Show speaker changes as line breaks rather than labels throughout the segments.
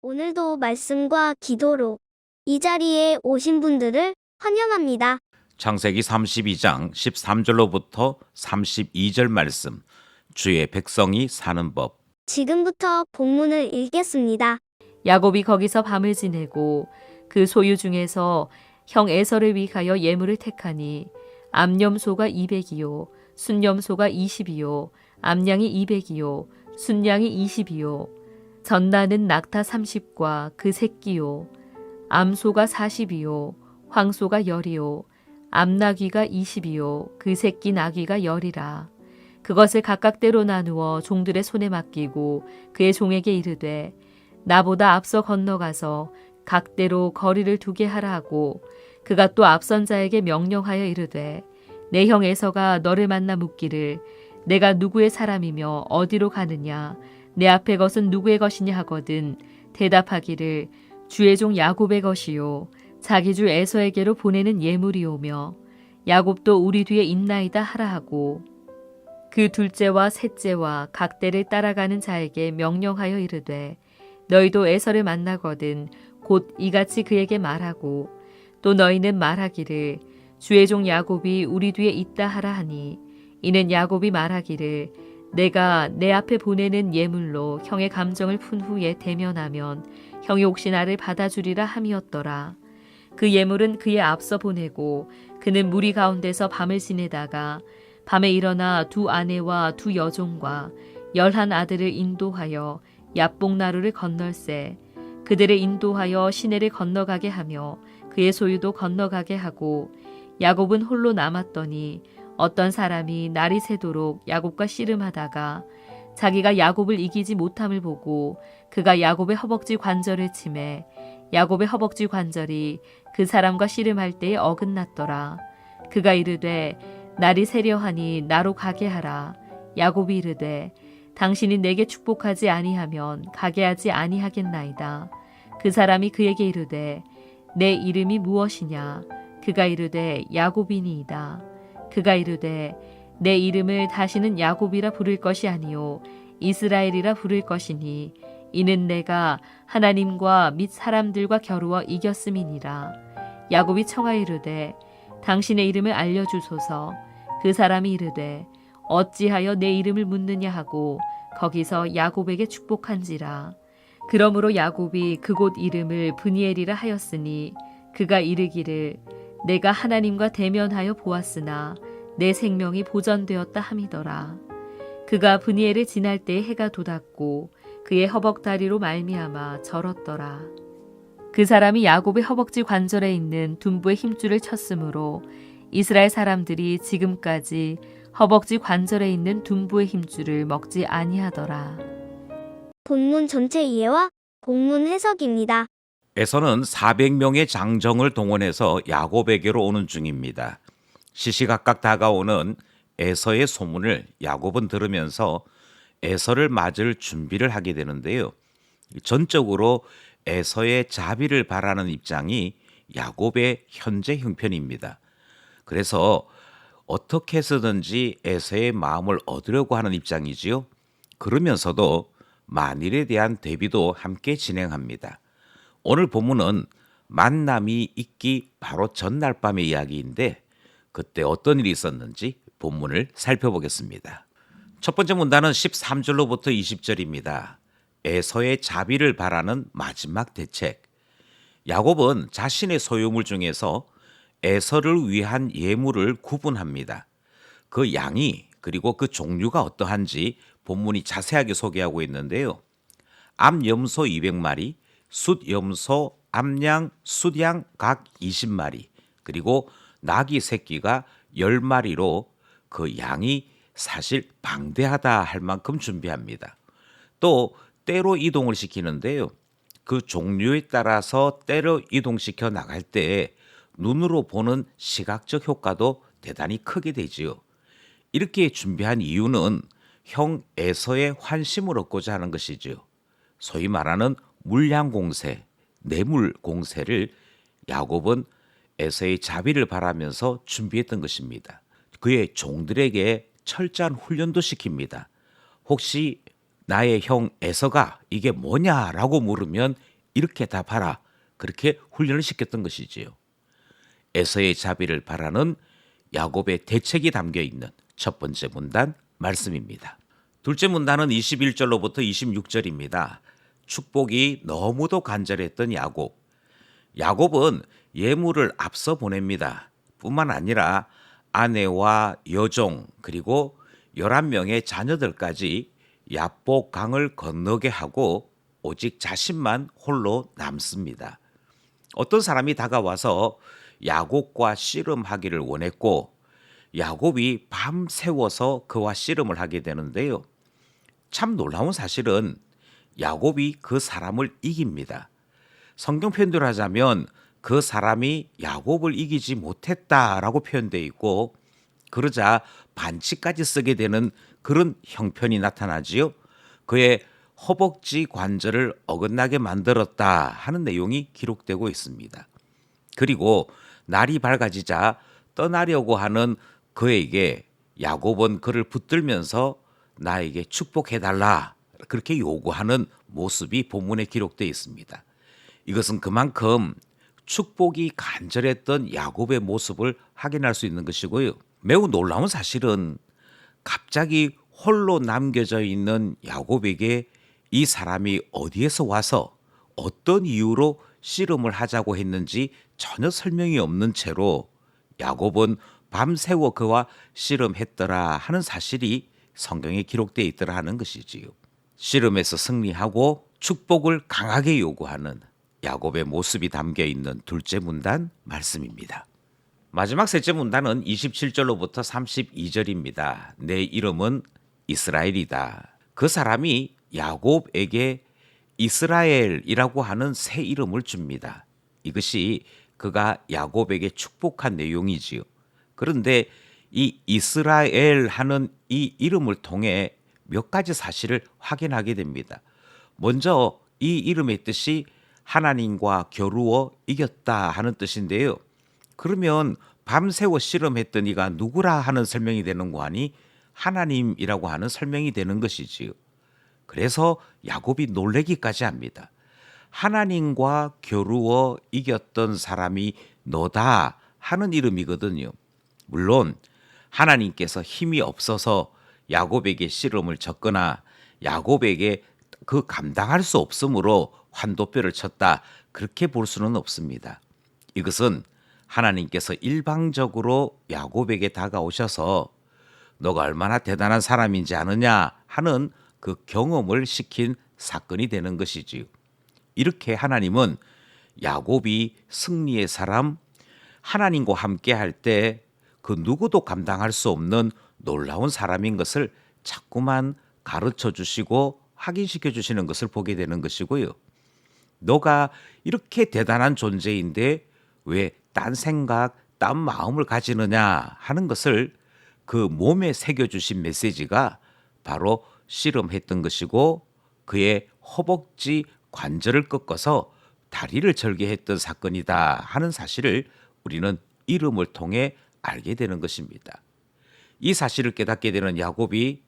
오늘도 말씀과 기도로 이 자리에 오신 분들을 환영합니다.
창세기 32장 13절로부터 32절 말씀, 주의 백성이 사는 법.
지금부터 본문을 읽겠습니다.
야곱이 거기서 밤을 지내고 그 소유 중에서 형 에서를 위하여 예물을 택하니 암염소가 200이요 순염소가 20이요 암양이 200이요 순양이 20이요 전나는 낙타 30과 그 새끼요 암소가 40이요 황소가 10이요 암나귀가 20이요 그 새끼 나귀가 10이라. 그것을 각각 때로 나누어 종들의 손에 맡기고 그의 종에게 이르되 나보다 앞서 건너가서 각대로 거리를 두게 하라 하고 그가 또 앞선 자에게 명령하여 이르되 내 형 에서가 너를 만나 묻기를 내가 누구의 사람이며 어디로 가느냐 내 앞에 것은 누구의 것이냐 하거든 대답하기를 주의 종 야곱의 것이요 자기 주 에서에게로 보내는 예물이오며 야곱도 우리 뒤에 있나이다 하라 하고 그 둘째와 셋째와 각대를 따라가는 자에게 명령하여 이르되 너희도 에서를 만나거든 곧 이같이 그에게 말하고 또 너희는 말하기를 주의 종 야곱이 우리 뒤에 있다 하라 하니 이는 야곱이 말하기를 내가 내 앞에 보내는 예물로 형의 감정을 푼 후에 대면하면 형이 혹시 나를 받아주리라 함이었더라. 그 예물은 그의 앞서 보내고 그는 무리 가운데서 밤을 지내다가 밤에 일어나 두 아내와 두 여종과 11 아들을 인도하여 야복나루를 건널세 그들을 인도하여 시내를 건너가게 하며 그의 소유도 건너가게 하고 야곱은 홀로 남았더니 어떤 사람이 날이 새도록 야곱과 씨름하다가 자기가 야곱을 이기지 못함을 보고 그가 야곱의 허벅지 관절을 치매 야곱의 허벅지 관절이 그 사람과 씨름할 때에 어긋났더라. 그가 이르되 날이 새려하니 나로 가게 하라. 야곱이 이르되 당신이 내게 축복하지 아니하면 가게 하지 아니하겠나이다. 그 사람이 그에게 이르되 내 이름이 무엇이냐? 그가 이르되 야곱이니이다. 그가 이르되 내 이름을 다시는 야곱이라 부를 것이 아니요 이스라엘이라 부를 것이니 이는 내가 하나님과 및 사람들과 겨루어 이겼음이니라. 야곱이 청하여 이르되 당신의 이름을 알려주소서. 그 사람이 이르되 어찌하여 내 이름을 묻느냐 하고 거기서 야곱에게 축복한지라. 그러므로 야곱이 그곳 이름을 브니엘이라 하였으니 그가 이르기를 내가 하나님과 대면하여 보았으나 내 생명이 보전되었다 함이더라. 그가 브니엘을 지날 때에 해가 돋았고 그의 허벅다리로 말미암아 절었더라. 그 사람이 야곱의 허벅지 관절에 있는 둔부의 힘줄을 쳤으므로 이스라엘 사람들이 지금까지 허벅지 관절에 있는 둔부의 힘줄을 먹지 아니하더라.
본문 전체 이해와 본문 해석입니다.
에서는 400명의 장정을 동원해서 야곱에게로 오는 중입니다. 시시각각 다가오는 에서의 소문을 야곱은 들으면서 에서를 맞을 준비를 하게 되는데요. 전적으로 에서의 자비를 바라는 입장이 야곱의 현재 형편입니다. 그래서 어떻게 해서든지 에서의 마음을 얻으려고 하는 입장이지요. 그러면서도 만일에 대한 대비도 함께 진행합니다. 오늘 본문은 만남이 있기 바로 전날 밤의 이야기인데 그때 어떤 일이 있었는지 본문을 살펴보겠습니다. 첫 번째 문단은 13절로부터 20절입니다. 에서의 자비를 바라는 마지막 대책. 야곱은 자신의 소유물 중에서 에서를 위한 예물을 구분합니다. 그 양이 그리고 그 종류가 어떠한지 본문이 자세하게 소개하고 있는데요. 암염소 200마리, 숫염소, 암양, 숫양 각 20마리, 그리고 나귀 새끼가 10마리로 그 양이 사실 방대하다 할 만큼 준비합니다. 또 때로 이동을 시키는데요. 그 종류에 따라서 때로 이동시켜 나갈 때 눈으로 보는 시각적 효과도 대단히 크게 되지요. 이렇게 준비한 이유는 형 에서의 환심을 얻고자 하는 것이지요. 소위 말하는 물량 공세, 뇌물 공세를 야곱은 에서의 자비를 바라면서 준비했던 것입니다. 그의 종들에게 철저한 훈련도 시킵니다. 혹시 나의 형 에서가 이게 뭐냐라고 물으면 이렇게 답하라. 그렇게 훈련을 시켰던 것이지요. 에서의 자비를 바라는 야곱의 대책이 담겨 있는 첫 번째 문단 말씀입니다. 둘째 문단은 21절로부터 26절입니다. 축복이 너무도 간절했던 야곱. 야곱은 예물을 앞서 보냅니다. 뿐만 아니라 아내와 여종 그리고 11명의 자녀들까지 야복 강을 건너게 하고 오직 자신만 홀로 남습니다. 어떤 사람이 다가와서 야곱과 씨름하기를 원했고 야곱이 밤 새워서 그와 씨름을 하게 되는데요. 참 놀라운 사실은 야곱이 그 사람을 이깁니다. 성경 표현대로 하자면 그 사람이 야곱을 이기지 못했다라고 표현되어 있고 그러자 반치까지 쓰게 되는 그런 형편이 나타나지요. 그의 허벅지 관절을 어긋나게 만들었다 하는 내용이 기록되고 있습니다. 그리고 날이 밝아지자 떠나려고 하는 그에게 야곱은 그를 붙들면서 나에게 축복해달라 그렇게 요구하는 모습이 본문에 기록되어 있습니다. 이것은 그만큼 축복이 간절했던 야곱의 모습을 확인할 수 있는 것이고요. 매우 놀라운 사실은 갑자기 홀로 남겨져 있는 야곱에게 이 사람이 어디에서 와서 어떤 이유로 씨름을 하자고 했는지 전혀 설명이 없는 채로 야곱은 밤새워 그와 씨름했더라 하는 사실이 성경에 기록되어 있더라 하는 것이지요. 씨름에서 승리하고 축복을 강하게 요구하는 야곱의 모습이 담겨 있는 둘째 문단 말씀입니다. 마지막 셋째 문단은 27절로부터 32절입니다. 내 이름은 이스라엘이다. 그 사람이 야곱에게 이스라엘이라고 하는 새 이름을 줍니다. 이것이 그가 야곱에게 축복한 내용이지요. 그런데 이 이스라엘 하는 이 이름을 통해 몇 가지 사실을 확인하게 됩니다. 먼저 이 이름의 뜻이 하나님과 겨루어 이겼다 하는 뜻인데요. 그러면 밤새워 씨름했던 이가 누구라 하는 설명이 되는 거 아니 하나님이라고 하는 설명이 되는 것이지요. 그래서 야곱이 놀래기까지 합니다. 하나님과 겨루어 이겼던 사람이 너다 하는 이름이거든요. 물론 하나님께서 힘이 없어서 야곱에게 씨름을 졌거나 야곱에게 그 감당할 수 없으므로 환도뼈를 쳤다 그렇게 볼 수는 없습니다. 이것은 하나님께서 일방적으로 야곱에게 다가오셔서 너가 얼마나 대단한 사람인지 아느냐 하는 그 경험을 시킨 사건이 되는 것이지요. 이렇게 하나님은 야곱이 승리의 사람, 하나님과 함께 할 때 그 누구도 감당할 수 없는 놀라운 사람인 것을 자꾸만 가르쳐 주시고 확인시켜 주시는 것을 보게 되는 것이고요. 너가 이렇게 대단한 존재인데 왜 딴 생각, 딴 마음을 가지느냐 하는 것을 그 몸에 새겨주신 메시지가 바로 씨름했던 것이고 그의 허벅지 관절을 꺾어서 다리를 절개했던 사건이다 하는 사실을 우리는 이름을 통해 알게 되는 것입니다. 이 사실을 깨닫게 되는 야곱이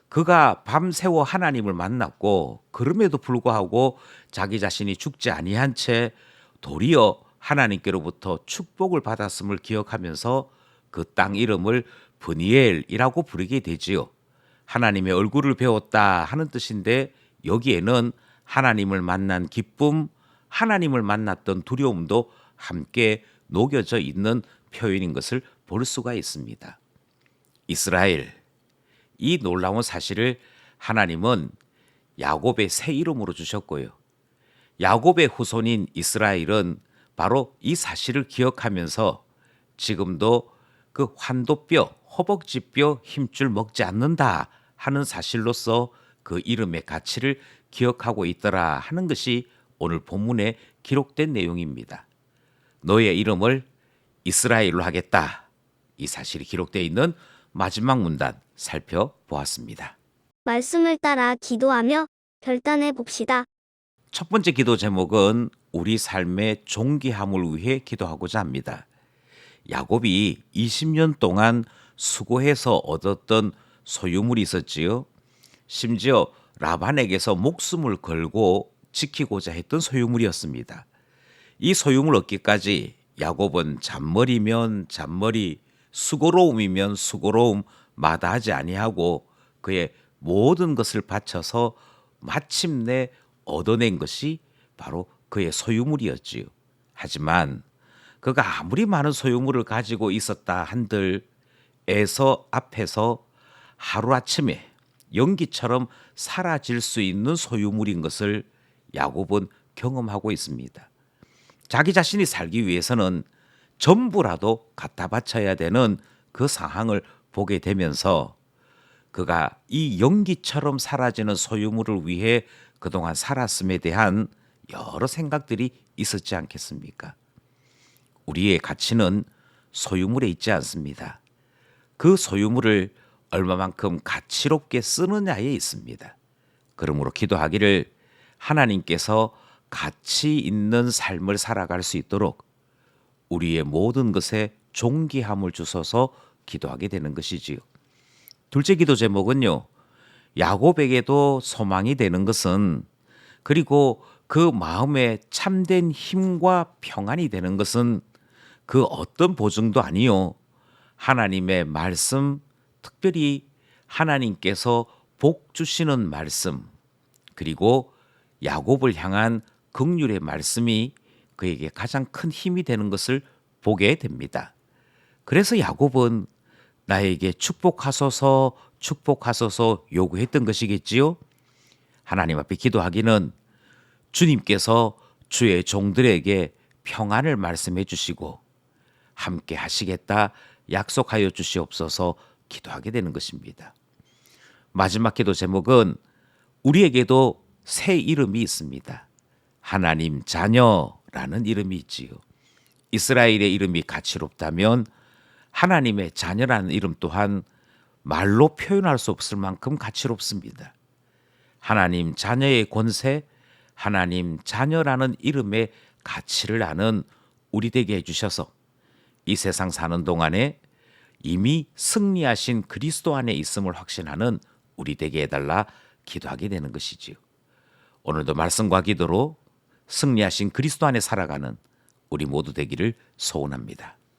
그가 밤새워 하나님을 만났고 그럼에도 불구하고 자기 자신이 죽지 아니한 채 도리어 하나님께로부터 축복을 받았음을 기억하면서 그 땅 이름을 브니엘이라고 부르게 되지요. 하나님의 얼굴을 배웠다 하는 뜻인데 여기에는 하나님을 만난 기쁨, 하나님을 만났던 두려움도 함께 녹여져 있는 표현인 것을 볼 수가 있습니다. 이스라엘, 이 놀라운 사실을 하나님은 야곱의 새 이름으로 주셨고요. 야곱의 후손인 이스라엘은 바로 이 사실을 기억하면서 지금도 그 환도뼈, 허벅지뼈 힘줄 먹지 않는다 하는 사실로서 그 이름의 가치를 기억하고 있더라 하는 것이 오늘 본문에 기록된 내용입니다. 너의 이름을 이스라엘로 하겠다. 이 사실이 기록되어 있는 마지막 문단 살펴보았습니다.
말씀을 따라 기도하며 결단해 봅시다.
첫 번째 기도 제목은 우리 삶의 존귀함을 위해 기도하고자 합니다. 야곱이 20년 동안 수고해서 얻었던 소유물이 있었지요. 심지어 라반에게서 목숨을 걸고 지키고자 했던 소유물이었습니다. 이 소유물 얻기까지 야곱은 잔머리면 잔머리, 수고로움이면 수고로움 마다하지 아니하고 그의 모든 것을 바쳐서 마침내 얻어낸 것이 바로 그의 소유물이었지요. 하지만 그가 아무리 많은 소유물을 가지고 있었다 한들 에서 앞에서 하루아침에 연기처럼 사라질 수 있는 소유물인 것을 야곱은 경험하고 있습니다. 자기 자신이 살기 위해서는 전부라도 갖다 바쳐야 되는 그 상황을 보게 되면서 그가 이 연기처럼 사라지는 소유물을 위해 그동안 살았음에 대한 여러 생각들이 있었지 않겠습니까? 우리의 가치는 소유물에 있지 않습니다. 그 소유물을 얼마만큼 가치롭게 쓰느냐에 있습니다. 그러므로 기도하기를 하나님께서 가치 있는 삶을 살아갈 수 있도록 우리의 모든 것에 존귀함을 주셔서 기도하게 되는 것이지요. 둘째 기도 제목은요. 야곱에게도 소망이 되는 것은 그리고 그 마음에 참된 힘과 평안이 되는 것은 그 어떤 보증도 아니요. 하나님의 말씀, 특별히 하나님께서 복 주시는 말씀, 그리고 야곱을 향한 긍휼의 말씀이 그에게 가장 큰 힘이 되는 것을 보게 됩니다. 그래서 야곱은 나에게 축복하소서 축복하소서 요구했던 것이겠지요. 하나님 앞에 기도하기는 주님께서 주의 종들에게 평안을 말씀해 주시고 함께 하시겠다 약속하여 주시옵소서 기도하게 되는 것입니다. 마지막 기도 제목은 우리에게도 새 이름이 있습니다. 하나님 자녀라는 이름이 있지요. 이스라엘의 이름이 가치롭다면 하나님의 자녀라는 이름 또한 말로 표현할 수 없을 만큼 가치롭습니다. 하나님 자녀의 권세, 하나님 자녀라는 이름의 가치를 아는 우리 되게 해주셔서 이 세상 사는 동안에 이미 승리하신 그리스도 안에 있음을 확신하는 우리 되게 해달라 기도하게 되는 것이지요. 오늘도 말씀과 기도로 승리하신 그리스도 안에 살아가는 우리 모두 되기를 소원합니다.